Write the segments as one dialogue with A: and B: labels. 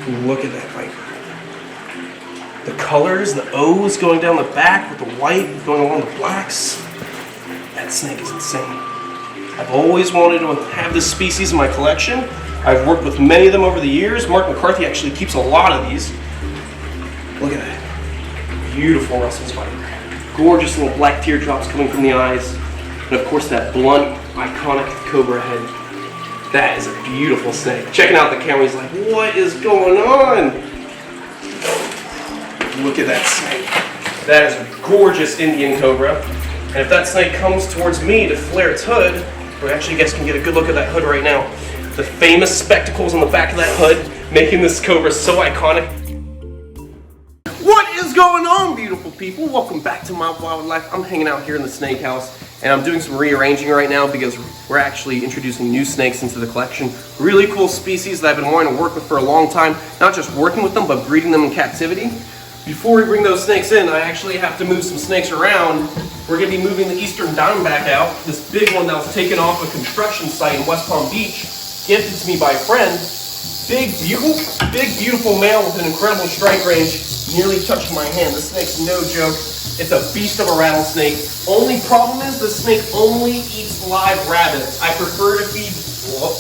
A: Look at that viper. The colors, the O's going down the back with the white going along the blacks. That snake is insane. I've always wanted to have this species in my collection. I've worked with many of them over the years. Mark McCarthy actually keeps a lot of these. Look at that. Beautiful Russell's viper. Gorgeous little black teardrops coming from the eyes. And of course that blunt, iconic cobra head. That is a beautiful snake. Checking out the camera, he's like, what is going on? Look at that snake. That is a gorgeous Indian cobra. And if that snake comes towards me to flare its hood, we actually guys can get a good look at that hood right now. The famous spectacles on the back of that hood, making this cobra so iconic. What is going on, beautiful people? Welcome back to my wildlife. I'm hanging out here in the snake house, and I'm doing some rearranging right now because we're actually introducing new snakes into the collection. Really cool species that I've been wanting to work with for a long time. Not just working with them, but breeding them in captivity. Before we bring those snakes in, I actually have to move some snakes around. We're going to be moving the eastern diamondback out. This big one that was taken off a construction site in West Palm Beach, gifted to me by a friend. Big, beautiful male with an incredible strike range. Nearly touched my hand. This snake's no joke. It's a beast of a rattlesnake. Only problem is the snake only eats live rabbits. I prefer to feed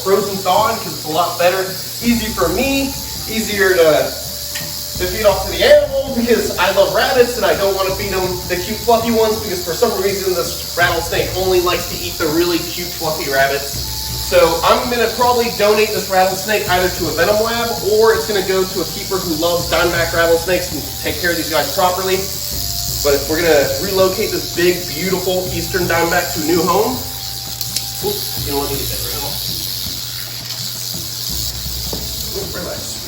A: frozen thawed because it's a lot better. Easy for me, easier to feed off to the animals because I love rabbits and I don't want to feed them the cute fluffy ones because for some reason this rattlesnake only likes to eat the really cute fluffy rabbits. So I'm going to probably donate this rattlesnake either to a venom lab or it's going to go to a keeper who loves diamondback rattlesnakes and take care of these guys properly. But if we're going to relocate this big, beautiful eastern diamondback to a new home, oops, you know, let me get that right now. Relax.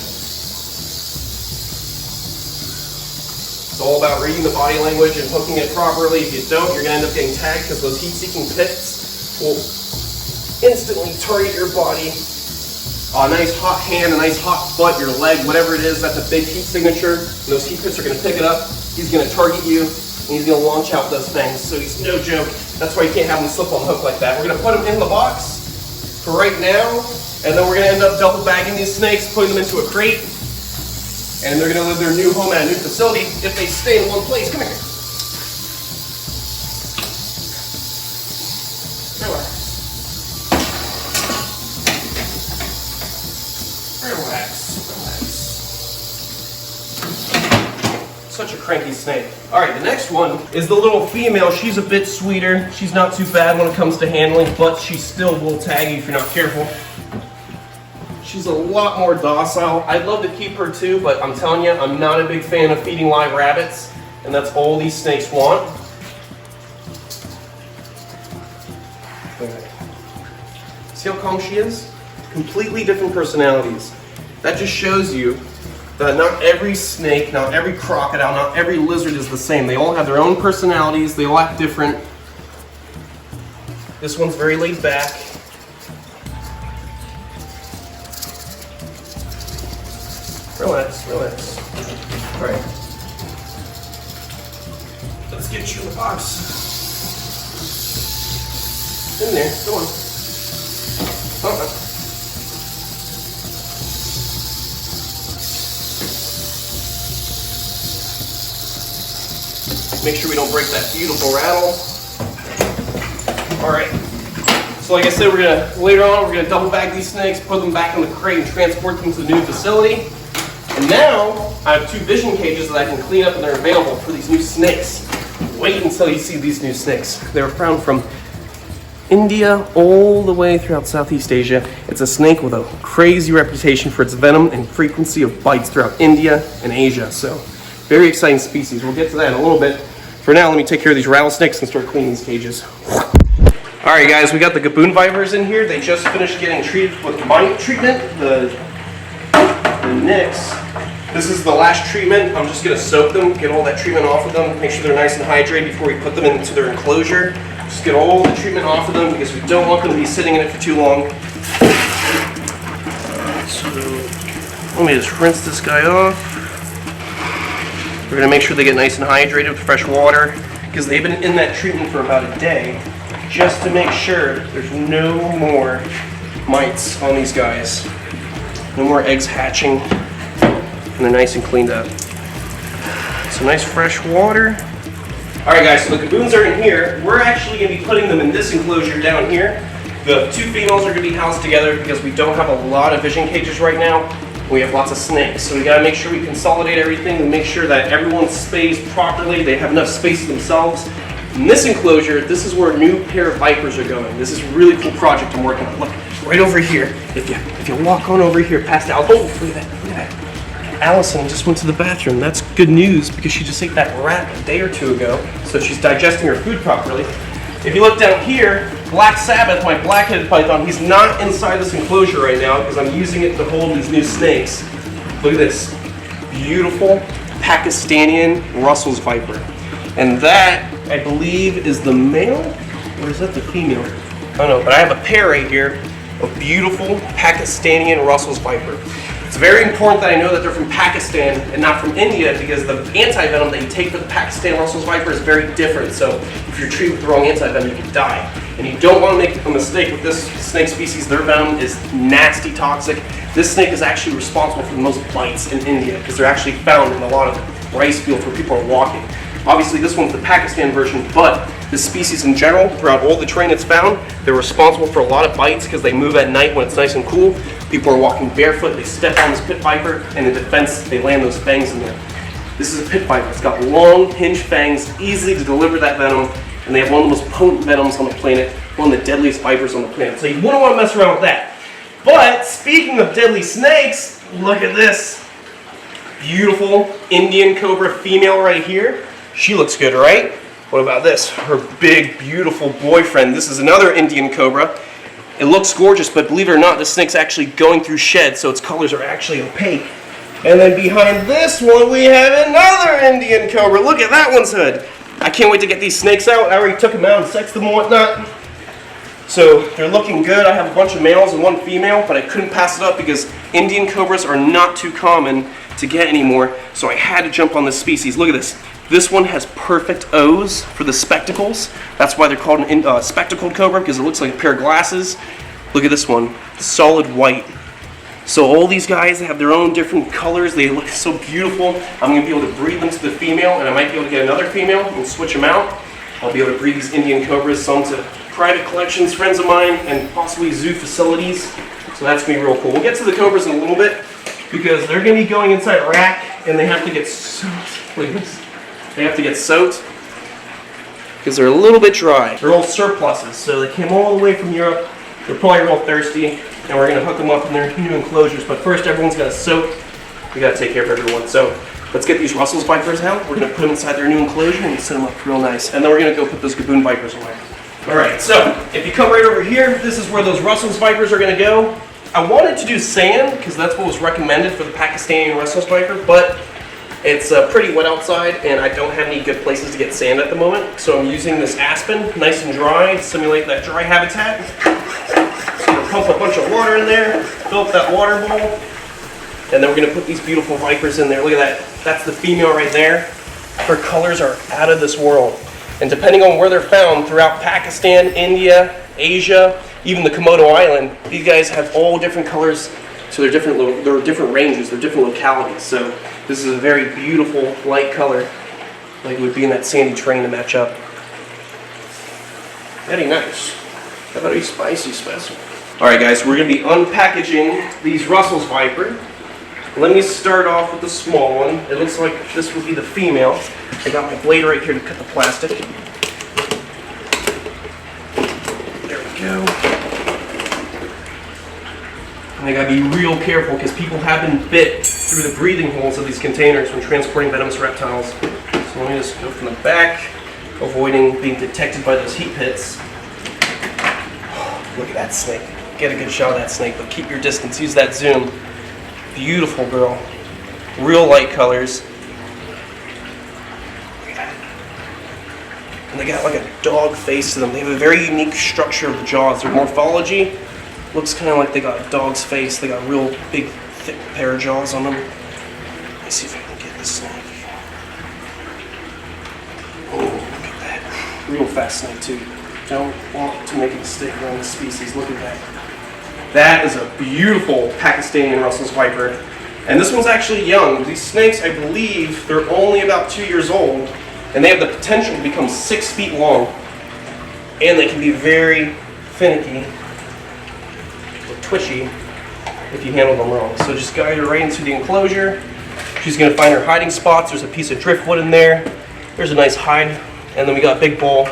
A: It's all about reading the body language and hooking it properly. If you don't, you're going to end up getting tagged because those heat-seeking pits will instantly target your body. A nice hot hand, a nice hot butt, your leg, whatever it is, that's a big heat signature. And those heat pits are going to pick it up. He's going to target you, and he's going to launch out those things. So he's no joke. That's why you can't have him slip on the hook like that. We're going to put him in the box for right now, and then we're going to end up double bagging these snakes, putting them into a crate, and they're going to live their new home at a new facility if they stay in one place. Come here. Such a cranky snake. Alright, the next one is the little female. She's a bit sweeter. She's not too bad when it comes to handling, but she still will tag you if you're not careful. She's a lot more docile. I'd love to keep her too, but I'm telling you, I'm not a big fan of feeding live rabbits, and that's all these snakes want. See how calm she is? Completely different personalities. That just shows you that not every snake, not every crocodile, not every lizard is the same. They all have their own personalities. They all act different. This one's very laid back. Relax, relax. All right. Let's get you in the box. In there, go on. Make sure we don't break that beautiful rattle. All right. So like I said, later on we're gonna double bag these snakes, put them back in the crate, and transport them to the new facility. And now I have 2 vision cages that I can clean up, and they're available for these new snakes. Wait until you see these new snakes. They were found from India all the way throughout Southeast Asia. It's a snake with a crazy reputation for its venom and frequency of bites throughout India and Asia. So very exciting species. We'll get to that in a little bit. For now, let me take care of these rattlesnakes and start cleaning these cages. All right, guys, we got the Baboon vipers in here. They just finished getting treated with mite treatment, the nicks. This is the last treatment. I'm just gonna soak them, get all that treatment off of them, make sure they're nice and hydrated before we put them into their enclosure. Just get all the treatment off of them because we don't want them to be sitting in it for too long. So let me just rinse this guy off. We're gonna make sure they get nice and hydrated with fresh water because they've been in that treatment for about a day just to make sure there's no more mites on these guys. No more eggs hatching. and they're nice and cleaned up. Some nice fresh water. All right guys, so the Gaboons are in here. We're actually gonna be putting them in this enclosure down here. The two females are gonna be housed together because we don't have a lot of vision cages right now. We have lots of snakes, so we gotta make sure we consolidate everything and make sure that everyone's spaced properly. They have enough space to themselves. In this enclosure, this is where a new pair of vipers are going. This is a really cool project I'm working on. Look, right over here. If you walk on over here past Al, oh, look at that. Allison just went to the bathroom. That's good news because she just ate that rat a day or two ago, so she's digesting her food properly. If you look down here, Black Sabbath, my black-headed python, he's not inside this enclosure right now because I'm using it to hold these new snakes. Look at this beautiful Pakistani Russell's viper. And that, I believe, is the male, or is that the female? I don't know, but I have a pair right here of beautiful Pakistani Russell's viper. It's very important that I know that they're from Pakistan and not from India because the anti-venom that you take for the Pakistan Russell's viper is very different. So if you're treated with the wrong anti-venom, you can die. And you don't want to make a mistake with this snake species. Their venom is nasty toxic. This snake is actually responsible for the most bites in India because they're actually found in a lot of rice fields where people are walking. Obviously this one's the Pakistan version, but this species in general, throughout all the terrain it's found, they're responsible for a lot of bites because they move at night when it's nice and cool. People are walking barefoot, they step on this pit viper, and in defense, they land those fangs in there. This is a pit viper. It's got long, hinged fangs, easy to deliver that venom, and they have one of the most potent venoms on the planet, one of the deadliest vipers on the planet. So you wouldn't want to mess around with that. But speaking of deadly snakes, look at this. Beautiful Indian cobra female right here. She looks good, right? What about this? Her big, beautiful boyfriend. This is another Indian cobra. It looks gorgeous, but believe it or not, this snake's actually going through shed, so its colors are actually opaque. And then behind this one, we have another Indian cobra. Look at that one's hood. I can't wait to get these snakes out. I already took them out and sexed them and whatnot. So they're looking good. I have a bunch of males and one female, but I couldn't pass it up because Indian cobras are not too common to get anymore, so I had to jump on this species. Look at this. This one has perfect O's for the spectacles. That's why they're called an spectacled cobra, because it looks like a pair of glasses. Look at this one, solid white. So all these guys have their own different colors. They look so beautiful. I'm going to be able to breed them to the female, and I might be able to get another female and switch them out. I'll be able to breed these Indian cobras, some to private collections, friends of mine, and possibly zoo facilities. So that's going to be real cool. We'll get to the cobras in a little bit, because they're going to be going inside a rack, and they have to get soaked. Look at this. They have to get soaked because they're a little bit dry. They're all surpluses, so they came all the way from Europe. They're probably real thirsty, and we're going to hook them up in their new enclosures. But first, everyone's got to soak. We got to take care of everyone. So let's get these Russell's vipers out. We're going to put them inside their new enclosure and set them up real nice. And then we're going to go put those Gaboon vipers away. All right, so if you come right over here, this is where those Russell's vipers are going to go. I wanted to do sand because that's what was recommended for the Pakistani Russell's viper, but it's pretty wet outside, and I don't have any good places to get sand at the moment, so I'm using this aspen, nice and dry, to simulate that dry habitat. So we're going to pump a bunch of water in there, fill up that water bowl, and then we're going to put these beautiful vipers in there. Look at that. That's the female right there. Her colors are out of this world. And depending on where they're found throughout Pakistan, India, Asia, even the Komodo Island, these guys have all different colors. So they're different ranges, they're different localities. So this is a very beautiful light color, like it would be in that sandy terrain to match up. Very nice. Very spicy specimen. All right, guys, we're going to be unpackaging these Russell's viper. Let me start off with the small one. It looks like this would be the female. I got my blade right here to cut the plastic. There we go. And I gotta be real careful because people have been bit through the breathing holes of these containers when transporting venomous reptiles. So let me just go from the back, avoiding being detected by those heat pits. Look at that snake. Get a good shot of that snake, but keep your distance. Use that zoom. Beautiful girl. Real light colors. Look at that. And they got like a dog face to them. They have a very unique structure of the jaws. Their morphology looks kind of like they got a dog's face. They got real big, thick pair of jaws on them. Let me see if I can get this snake. Oh, look at that. Real fast snake too. Don't want to make a mistake around this species. Look at that. That is a beautiful Pakistani Russell's viper. And this one's actually young. These snakes, I believe, they're only about 2 years old, and they have the potential to become 6 feet long. And they can be very finicky or twitchy if you handle them wrong. So just guide her right into the enclosure. She's gonna find her hiding spots. There's a piece of driftwood in there. There's a nice hide. And then we got a big bowl.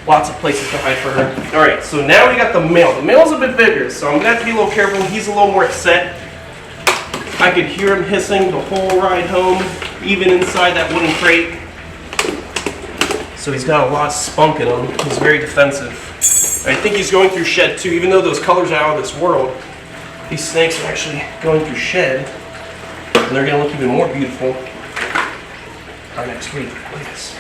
A: Lots of places to hide for her. All right, so now we got the male. The male's a bit bigger, so I'm gonna have to be a little careful. He's a little more upset. I could hear him hissing the whole ride home, even inside that wooden crate. So he's got a lot of spunk in him. He's very defensive. I think he's going through shed too, even though those colors are out of this world. These snakes are actually going through shed, and they're gonna look even more beautiful by next week. Look at this.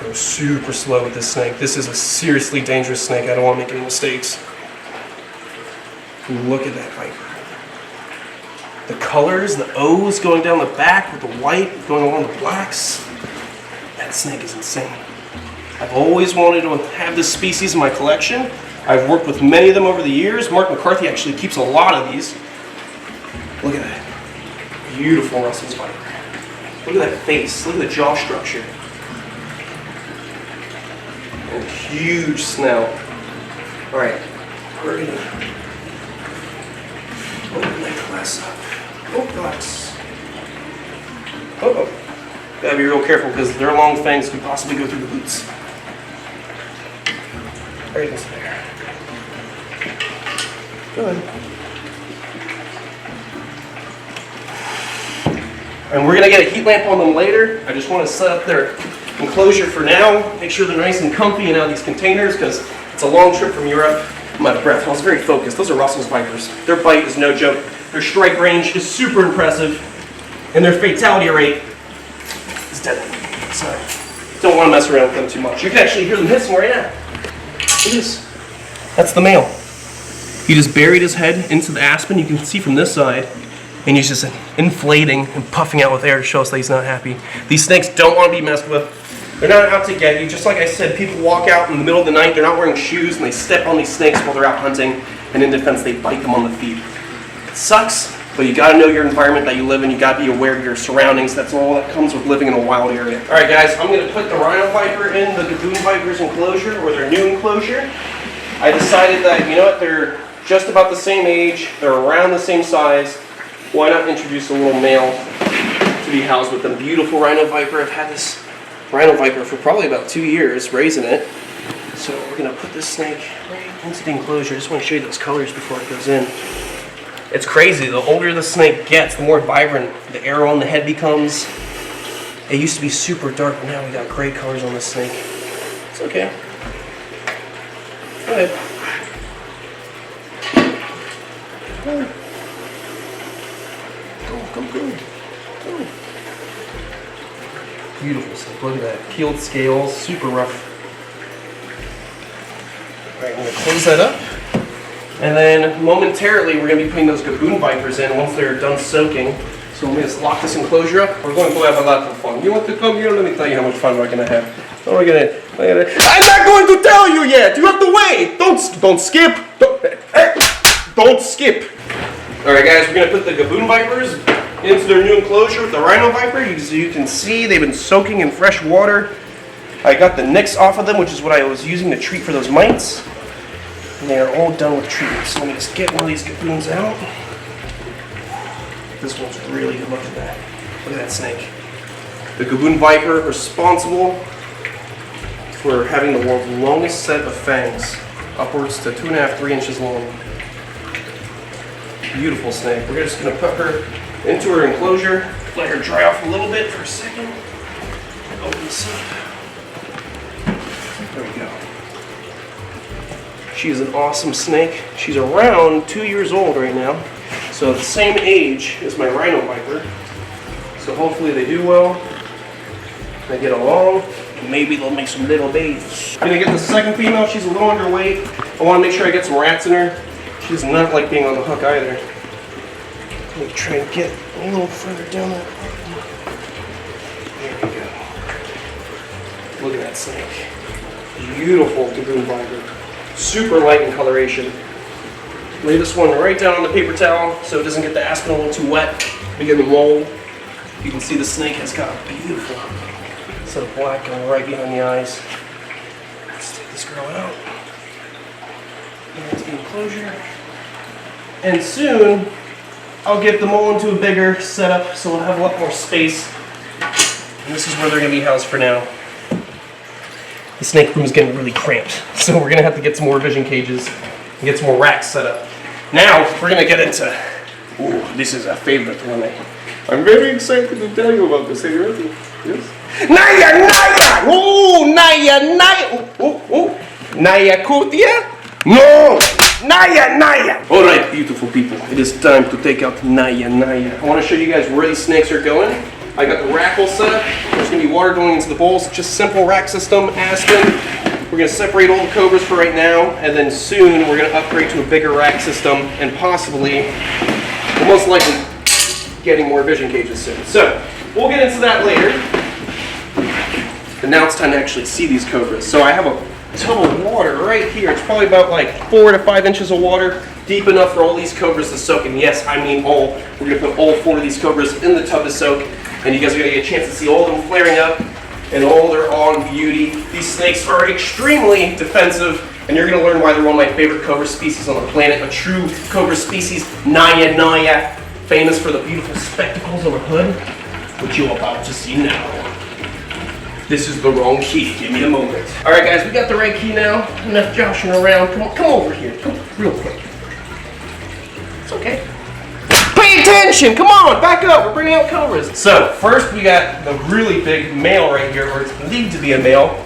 A: Go super slow with this snake. This is a seriously dangerous snake. I don't want to make any mistakes. Look at that viper. The colors, the O's going down the back with the white going along the blacks. That snake is insane. I've always wanted to have this species in my collection. I've worked with many of them over the years. Mark McCarthy actually keeps a lot of these. Look at that. Beautiful Russell's viper. Look at that face. Look at the jaw structure. And huge snout. All right, we're gonna open that glass up. Oh, glass. Uh-oh. Gotta be real careful because their long fangs could possibly go through the boots. Right into there. Good. And we're gonna get a heat lamp on them later. I just want to set up their enclosure for now. Make sure they're nice and comfy in out of these containers because it's a long trip from Europe. I'm out of breath. I was very focused. Those are Russell's vipers. Their bite is no joke. Their strike range is super impressive, and their fatality rate is deadly. So don't want to mess around with them too much. You can actually hear them hissing right now. Look at this. That's the male. He just buried his head into the aspen. You can see from this side, and he's just inflating and puffing out with air to show us that he's not happy. These snakes don't want to be messed with. They're not out to get you. Just like I said, people walk out in the middle of the night, they're not wearing shoes, and they step on these snakes while they're out hunting, and in defense, they bite them on the feet. It sucks, but you gotta know your environment that you live in. You gotta be aware of your surroundings. That's all that comes with living in a wild area. All right, guys, I'm gonna put the Rhino viper in the Baboon viper's enclosure, or their new enclosure. I decided that, you know what, they're just about the same age, they're around the same size. Why not introduce a little male to be housed with them? Beautiful Rhino viper. I've had this Rhino viper for probably about 2 years, raising it. So we're gonna put this snake right into the enclosure. I just want to show you those colors before it goes in. It's crazy. The older the snake gets, the more vibrant the arrow on the head becomes. It used to be super dark, but now we got great colors on this snake. It's okay. Go ahead. Come good. Go. Beautiful snake. Look at that. Peeled scales, super rough. Alright, I'm going to close that up. And then momentarily we're going to be putting those Baboon vipers in once they're done soaking. So let me just lock this enclosure up. We're going to go have a lot of fun. You want to come here? Let me tell you how much fun we're going to have. I'm not going to tell you yet. You have to wait. Don't skip. Don't skip. All right, guys, we're going to put the Baboon vipers into their new enclosure with the Rhino viper. As you can see, they've been soaking in fresh water. I got the nicks off of them, which is what I was using to treat for those mites. And they are all done with treatment. So let me just get one of these Baboons out. This one's really good. Look at that. Look at that snake. The Baboon viper, responsible for having the world's longest set of fangs, upwards to 2.5, 3 inches long. Beautiful snake. We're just going to put her into her enclosure, let her dry off a little bit for a second. Open this up. There we go. She is an awesome snake. She's around 2 years old right now, so the same age as my Rhino viper. So hopefully they do well. They get along. Maybe they'll make some little babies. I'm gonna get the second female. She's a little underweight. I want to make sure I get some rats in her. She does not like being on the hook either. Let me try and get a little further down there. There we go. Look at that snake. Beautiful Baboon viper. Super light in coloration. Lay this one right down on the paper towel so it doesn't get the aspen a little too wet. Begin to roll. You can see the snake has got a beautiful set of black going right behind the eyes. Let's take this girl out. Into the enclosure. And soon, I'll get them all into a bigger setup so we'll have a lot more space. And this is where they're going to be housed for now. The snake room is getting really cramped, so we're going to have to get some more vision cages and get some more racks set up. Now, we're going to get into, ooh, this is a favorite one. I'm very excited to tell you about this. Are you ready? Yes? Naya, Naya! Oh, Naya, Naya! Oh. Naya Kutia? No! Naya, Naya! Alright, beautiful people. It is time to take out Naya, Naya. I want to show you guys where these snakes are going. I got the rack all set up. There's going to be water going into the bowls. Just simple rack system, aspen. We're going to separate all the cobras for right now, and then soon we're going to upgrade to a bigger rack system, and possibly, well, most likely, getting more vision cages soon. So, we'll get into that later. But now it's time to actually see these cobras. So I have a tub of water right here. It's probably about like 4 to 5 inches of water, deep enough for all these cobras to soak. And yes, I mean all. We're going to put all 4 of these cobras in the tub to soak, and you guys are going to get a chance to see all of them flaring up and all their awe and beauty. These snakes are extremely defensive, and you're going to learn why they're one of my favorite cobra species on the planet. A true cobra species, Naya Naya, famous for the beautiful spectacles on the hood, which you're about to see now. This is the wrong key. Give me a moment. All right, guys, we got the right key now. Enough joshing around. Come over here. Come real quick. It's okay. Pay attention! Come on, back up. We're bringing out cobras. So first, we got the really big male right here, or it's believed to be a male.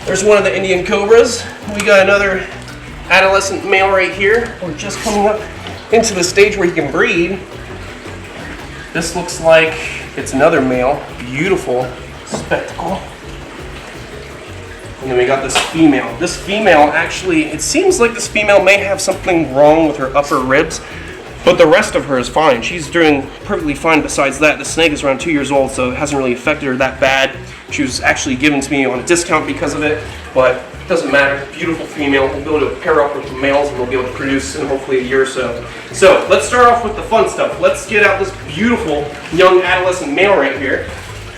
A: There's one of the Indian cobras. We got another adolescent male right here. We're just coming up into the stage where he can breed. This looks like it's another male. Beautiful spectacle. And then we got this female. This female actually, it seems like this female may have something wrong with her upper ribs, but the rest of her is fine. She's doing perfectly fine besides that. The snake is around 2 years old, so it hasn't really affected her that bad. She was actually given to me on a discount because of it, but it doesn't matter. Beautiful female. We'll be able to pair up with the males and we'll be able to produce in hopefully a year or so. So let's start off with the fun stuff. Let's get out this beautiful young adolescent male right here.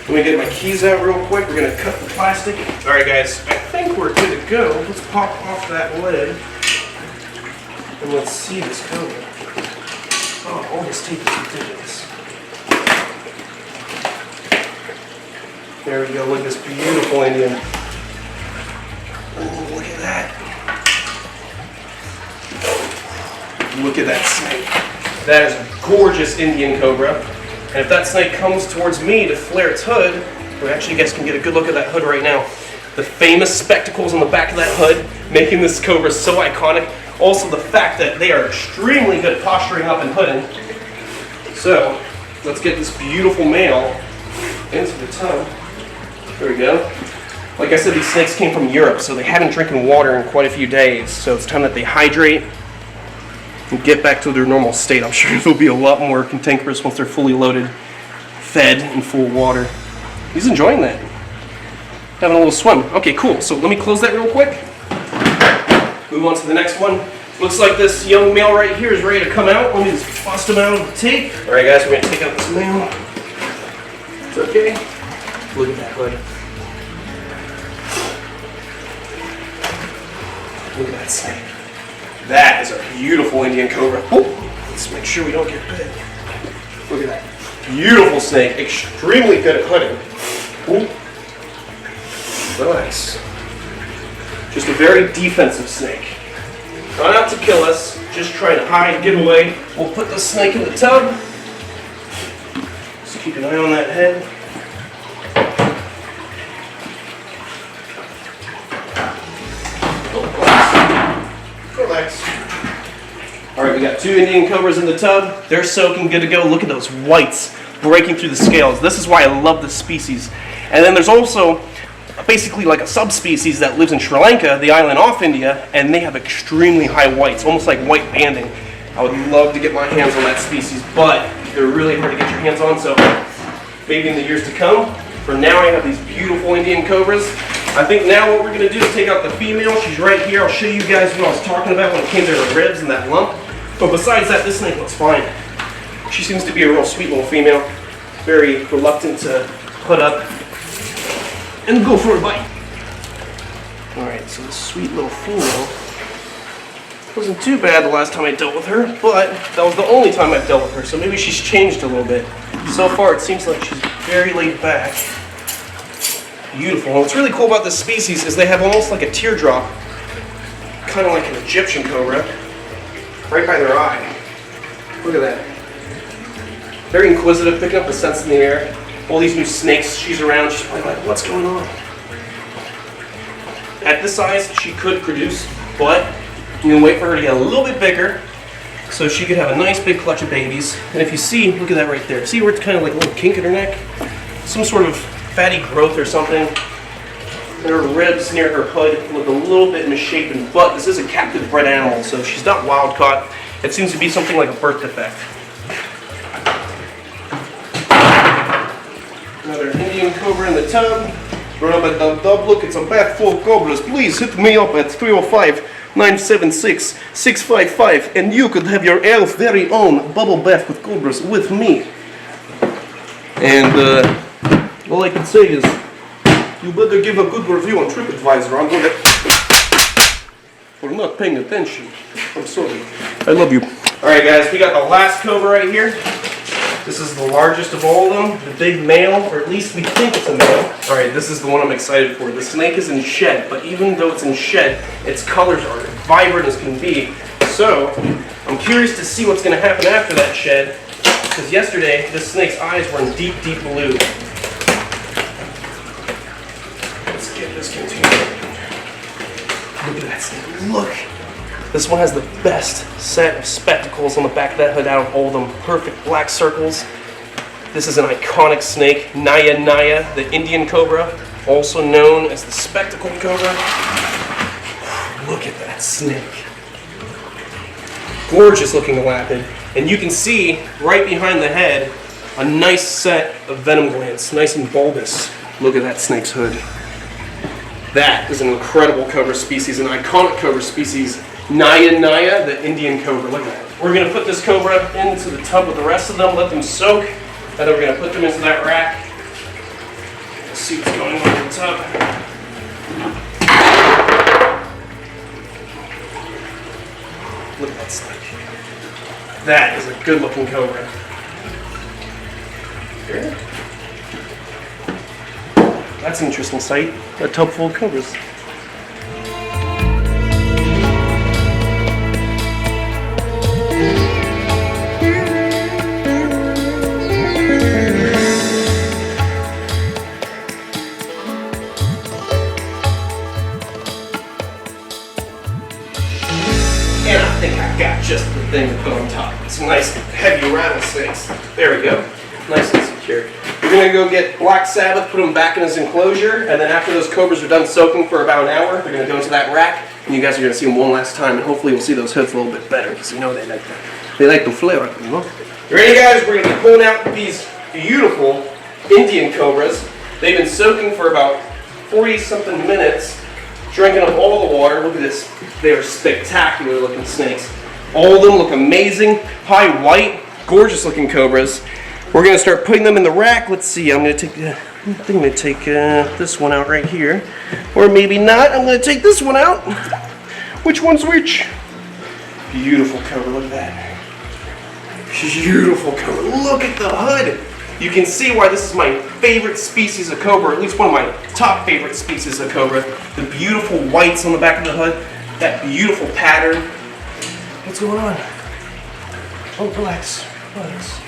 A: Let me get my keys out real quick. We're going to cut the plastic. All right, guys, I think we're good to go. Let's pop off that lid and let's see this cobra. Oh, all this tape is ridiculous. There we go. Look at this beautiful Indian. Oh, look at that. Look at that snake. That is a gorgeous Indian cobra. And if that snake comes towards me to flare its hood, we actually, you guys can get a good look at that hood right now. The famous spectacles on the back of that hood, making this cobra so iconic. Also the fact that they are extremely good at posturing up and hooding. So, let's get this beautiful male into the tub. There we go. Like I said, these snakes came from Europe, so they haven't drinking water in quite a few days. So it's time that they hydrate and get back to their normal state. I'm sure they'll be a lot more cantankerous once they're fully loaded, fed, and full of water. He's enjoying that. Having a little swim. Okay, cool. So let me close that real quick. Move on to the next one. Looks like this young male right here is ready to come out. Let me just bust him out of the tape. All right, guys, we're going to take out this male. It's okay. Look at that hood. Look at that snake. That is a beautiful Indian cobra. Oh, let's make sure we don't get bit. Look at that. Beautiful snake. Extremely good at hunting. Ooh. Nice. Just a very defensive snake. Not out to kill us, just trying to hide, get away. We'll put the snake in the tub. Just keep an eye on that head. Relax. Alright, we got 2 Indian cobras in the tub. They're soaking, good to go. Look at those whites breaking through the scales. This is why I love this species. And then there's also basically like a subspecies that lives in Sri Lanka, the island off India, and they have extremely high whites, almost like white banding. I would love to get my hands on that species, but they're really hard to get your hands on, so maybe in the years to come. For now, I have these beautiful Indian cobras. I think now what we're going to do is take out the female. She's right here. I'll show you guys what I was talking about when it came to her ribs and that lump. But besides that, this snake looks fine. She seems to be a real sweet little female. Very reluctant to put up and go for a bite. Alright, so this sweet little female wasn't too bad the last time I dealt with her, but that was the only time I've dealt with her, so maybe she's changed a little bit. So far, it seems like she's very laid back. Beautiful. And what's really cool about this species is they have almost like a teardrop, kind of like an Egyptian cobra, right by their eye. Look at that. Very inquisitive, picking up the scents in the air. All these new snakes she's around, she's probably like, what's going on? At this size, she could produce, but you can wait for her to get a little bit bigger so she could have a nice big clutch of babies. And if you see, look at that right there. See where it's kind of like a little kink in her neck? Some sort of fatty growth or something. And her ribs near her hood look a little bit misshapen, but this is a captive bred animal, so she's not wild caught. It seems to be something like a birth defect. Another Indian cobra in the tub. Run up at dub. Look, it's a bath full of cobras. Please hit me up at 305-976-655, and you could have your elf very own bubble bath with cobras with me. And all I can say is, you better give a good review on TripAdvisor. I'm gonna for not paying attention. I'm sorry. I love you. All right, guys, we got the last cobra right here. This is the largest of all of them, the big male, or at least we think it's a male. All right, this is the one I'm excited for. The snake is in shed, but even though it's in shed, its colors are vibrant as can be. So, I'm curious to see what's going to happen after that shed, because yesterday, this snake's eyes were in deep, deep blue. Let's get this container. Look at that snake. Look! This one has the best set of spectacles on the back of that hood out of all of them. Perfect black circles. This is an iconic snake, Naya, the Indian cobra, also known as the spectacled cobra. Look at that snake. Gorgeous looking elapid. And you can see right behind the head a nice set of venom glands, nice and bulbous. Look at that snake's hood. That is an incredible cobra species, an iconic cobra species. Naya, the Indian cobra. Look at that. We're going to put this cobra into the tub with the rest of them, let them soak, and then we're going to put them into that rack. Let's see what's going on in the tub. Look at that snake. That is a good looking cobra. Here. That's an interesting sight. A tub full of cobras. And I think I got just the thing to put on top. Some nice heavy rattlesnakes. There we go. Nice and secure. We're going to go get Black Sabbath, put him back in his enclosure, and then after those cobras are done soaking for about an hour, they're going to go into that rack, and you guys are going to see them one last time, and hopefully you'll see those hoods a little bit better, because you know they like that. They like to flare up, you know? You ready, guys? We're going to be pulling out these beautiful Indian cobras. They've been soaking for about 40-something minutes, drinking up all the water. Look at this. They are spectacular looking snakes. All of them look amazing. High white, gorgeous looking cobras. We're going to start putting them in the rack. Let's see. I'm going to take this one out right here. Or maybe not. I'm going to take this one out. Which one's which? Beautiful cobra. Look at that. Beautiful cobra. Look at the hood. You can see why this is my favorite species of cobra, or at least one of my top favorite species of cobra. The beautiful whites on the back of the hood, that beautiful pattern. What's going on? Oh, relax. Relax.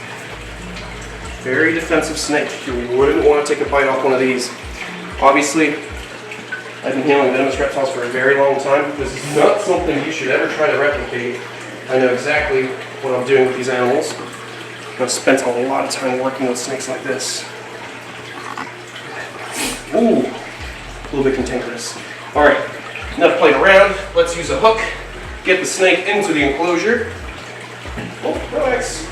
A: Very defensive snake. You wouldn't want to take a bite off one of these. Obviously, I've been handling venomous reptiles for a very long time. This is not something you should ever try to replicate. I know exactly what I'm doing with these animals. I've spent a lot of time working with snakes like this. Ooh, a little bit cantankerous. All right, enough playing around. Let's use a hook. Get the snake into the enclosure. Oh, relax.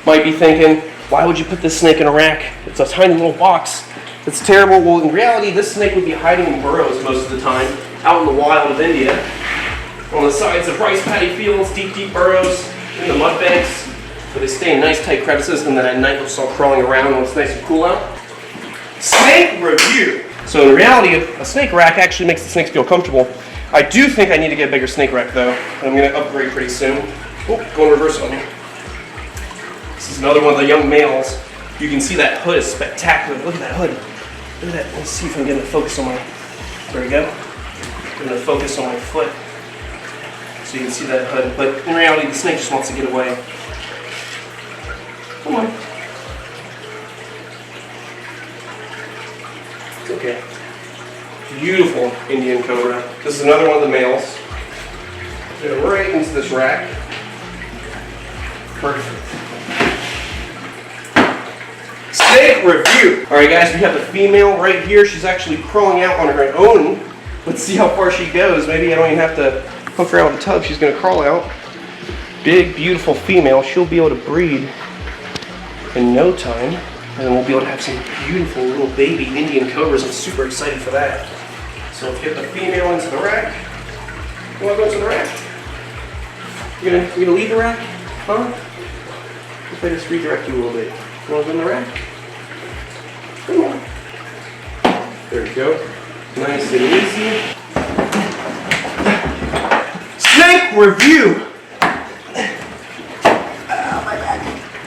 A: Might be thinking, why would you put this snake in a rack? It's a tiny little box. It's terrible. Well, in reality, this snake would be hiding in burrows most of the time, out in the wild of India. on the sides of rice paddy fields, deep burrows, in the mud banks, where they stay in nice tight crevices, and then at night they'll start crawling around when it's nice and cool out. Snake review. So in reality, a snake rack actually makes the snakes feel comfortable. I do think I need to get a bigger snake rack though. I'm going to upgrade pretty soon. Oh, going reverse on me. This is another one of the young males. You can see that hood is spectacular. Look at that hood. Look at that. Let's see if I'm getting the focus on my, there we go. Getting the focus on my foot. So you can see that hood. But in reality, the snake just wants to get away. Come on. It's okay. Beautiful Indian cobra. This is another one of the males. Go right into this rack. Perfect. Snake review. Alright guys, we have the female right here. She's actually crawling out on her own. Let's see how far she goes. Maybe I don't even have to hook her out with the tub. She's going to crawl out. Big, beautiful female. She'll be able to breed in no time. And then we'll be able to have some beautiful little baby Indian cobras. I'm super excited for that. So let's get the female into the rack. You want to go into the rack? You gonna leave the rack? Huh? If I just redirect you a little bit. You want to go in the rack? Come on. There we go. Nice and easy. Snake review.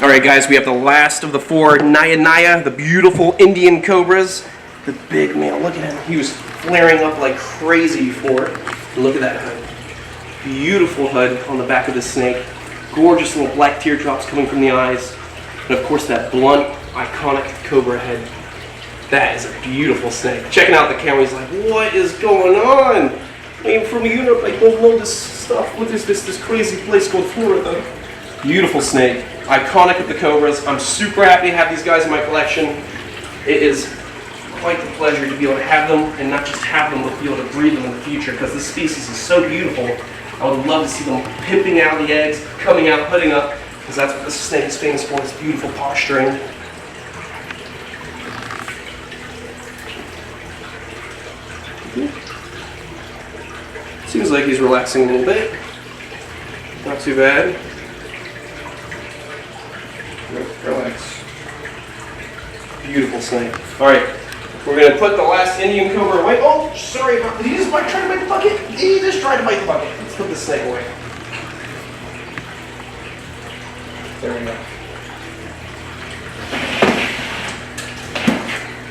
A: Alright guys, we have the last of the 4 Naya, the beautiful Indian cobras. The big male, look at him. He was flaring up like crazy before. Look at that hood. Beautiful hood on the back of the snake. Gorgeous little black teardrops coming from the eyes. And of course that blunt, iconic cobra head. That is a beautiful snake. Checking out the camera, he's like, what is going on? I'm from Europe, I don't know this stuff. What is this crazy place called Florida? Beautiful snake. Iconic of the cobras. I'm super happy to have these guys in my collection. It is quite the pleasure to be able to have them, and not just have them, but be able to breed them in the future, because this species is so beautiful. I would love to see them pimping out the eggs, coming out, putting up, because that's what this snake is famous for, its beautiful posturing. Seems like he's relaxing a little bit. Not too bad. Relax. Beautiful snake. Alright, we're going to put the last Indian cobra away. Oh, sorry about that. Did he just try to bite the bucket? He just tried to bite the bucket. Let's put this snake away. There we go.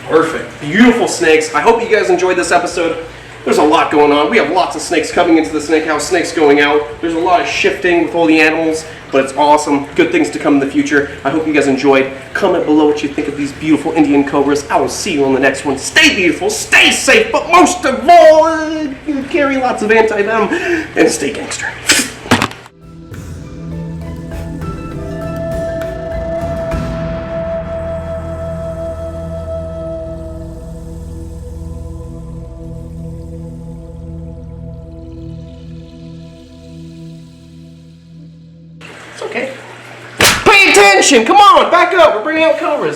A: Perfect. Beautiful snakes. I hope you guys enjoyed this episode. There's a lot going on. We have lots of snakes coming into the snake house, snakes going out. There's a lot of shifting with all the animals, but it's awesome. Good things to come in the future. I hope you guys enjoyed. Comment below what you think of these beautiful Indian cobras. I will see you on the next one. Stay beautiful, stay safe, but most of all, carry lots of anti-venom, and stay gangster. It's okay. Pay attention! Come on, back up. We're bringing out cobras.